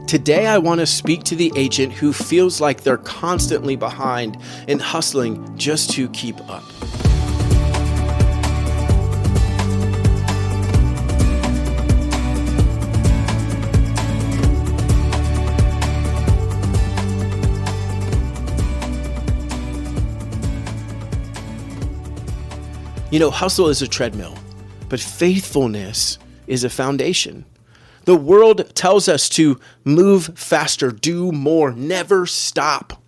Today, I want to speak to the agent who feels like they're constantly behind and hustling just to keep up. You know, hustle is a treadmill, but faithfulness is a foundation. The world tells us to move faster, do more, never stop.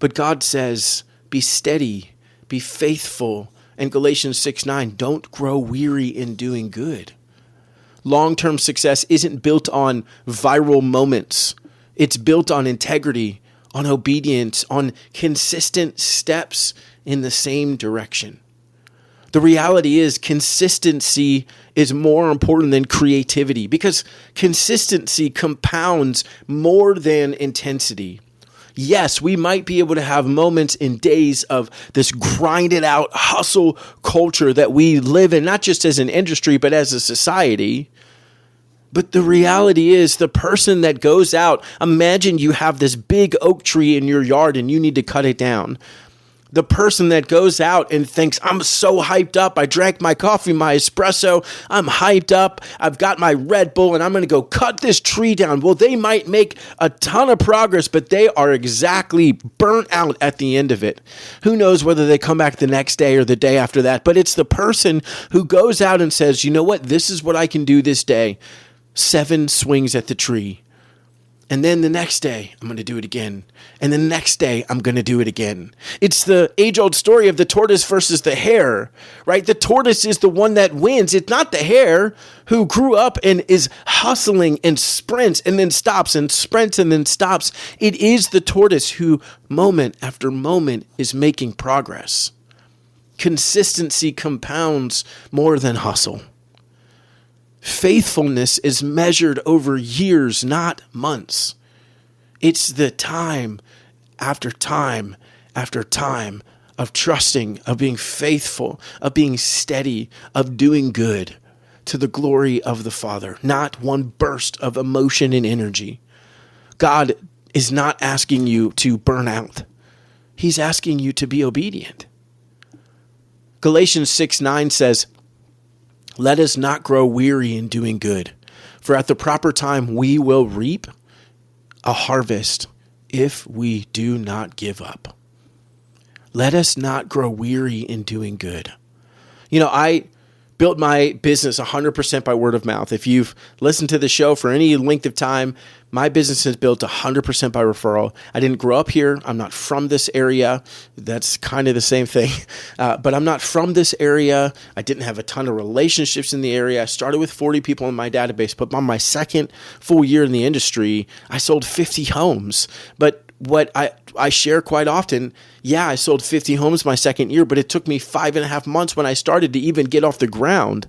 But God says, be steady, be faithful. And Galatians 6:9, don't grow weary in doing good. Long-term success isn't built on viral moments. It's built on integrity, on obedience, on consistent steps in the same direction. The reality is consistency is more important than creativity because consistency compounds more than intensity. Yes, we might be able to have moments in days of this grinded out hustle culture that we live in, not just as an industry, but as a society. But the reality is the person that goes out, imagine you have this big oak tree in your yard and you need to cut it down. The person that goes out and thinks, I'm so hyped up. I drank my coffee, my espresso. I'm hyped up. I've got my Red Bull and I'm going to go cut this tree down. Well, they might make a ton of progress, but they are exactly burnt out at the end of it. Who knows whether they come back the next day or the day after that. But it's the person who goes out and says, you know what? This is what I can do this day. 7 swings at the tree. And then the next day, I'm going to do it again. And the next day, I'm going to do it again. It's the age-old story of the tortoise versus the hare, right? The tortoise is the one that wins. It's not the hare who grew up and is hustling and sprints and then stops and sprints and then stops. It is the tortoise who, moment after moment, is making progress. Consistency compounds more than hustle. Faithfulness is measured over years, not months. It's the time after time after time of trusting, of being faithful, of being steady, of doing good to the glory of the Father, not one burst of emotion and energy. God is not asking you to burn out. He's asking you to be obedient. Galatians 6:9 says, let us not grow weary in doing good, for at the proper time we will reap a harvest if we do not give up. Let us not grow weary in doing good. You know, I built my business 100% by word of mouth. If you've listened to the show for any length of time, my business is built 100% by referral. I didn't grow up here. I'm not from this area. That's kind of the same thing. But I'm not from this area. I didn't have a ton of relationships in the area. I started with 40 people in my database, but on my second full year in the industry, I sold 50 homes. But what I share quite often, yeah, I sold 50 homes my second year, but it took me 5.5 months when I started to even get off the ground.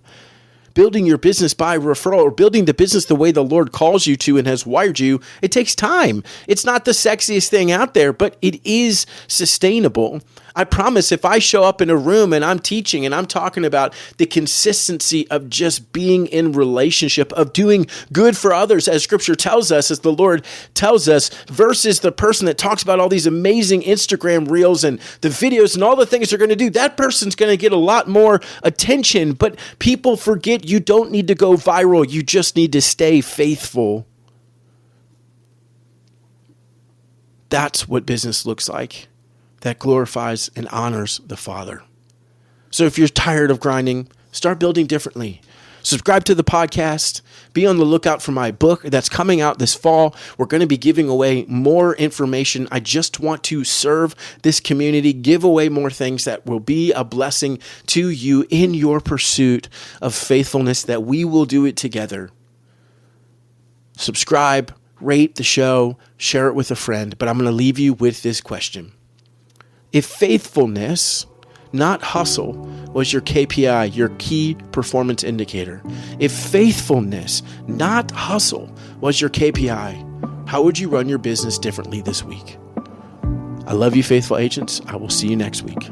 Building your business by referral or building the business the way the Lord calls you to and has wired you, it takes time. It's not the sexiest thing out there, but it is sustainable. I promise if I show up in a room and I'm teaching and I'm talking about the consistency of just being in relationship, of doing good for others, as Scripture tells us, as the Lord tells us, versus the person that talks about all these amazing Instagram reels and the videos and all the things they're going to do, that person's going to get a lot more attention. But people forget you don't need to go viral. You just need to stay faithful. That's what business looks like. That glorifies and honors the Father. So if you're tired of grinding, start building differently. Subscribe to the podcast. Be on the lookout for my book that's coming out this fall. We're going to be giving away more information. I just want to serve this community, give away more things that will be a blessing to you in your pursuit of faithfulness, that we will do it together. Subscribe, rate the show, share it with a friend. But I'm going to leave you with this question. If faithfulness, not hustle, was your KPI, your key performance indicator, if faithfulness, not hustle, was your KPI, how would you run your business differently this week? I love you, faithful agents. I will see you next week.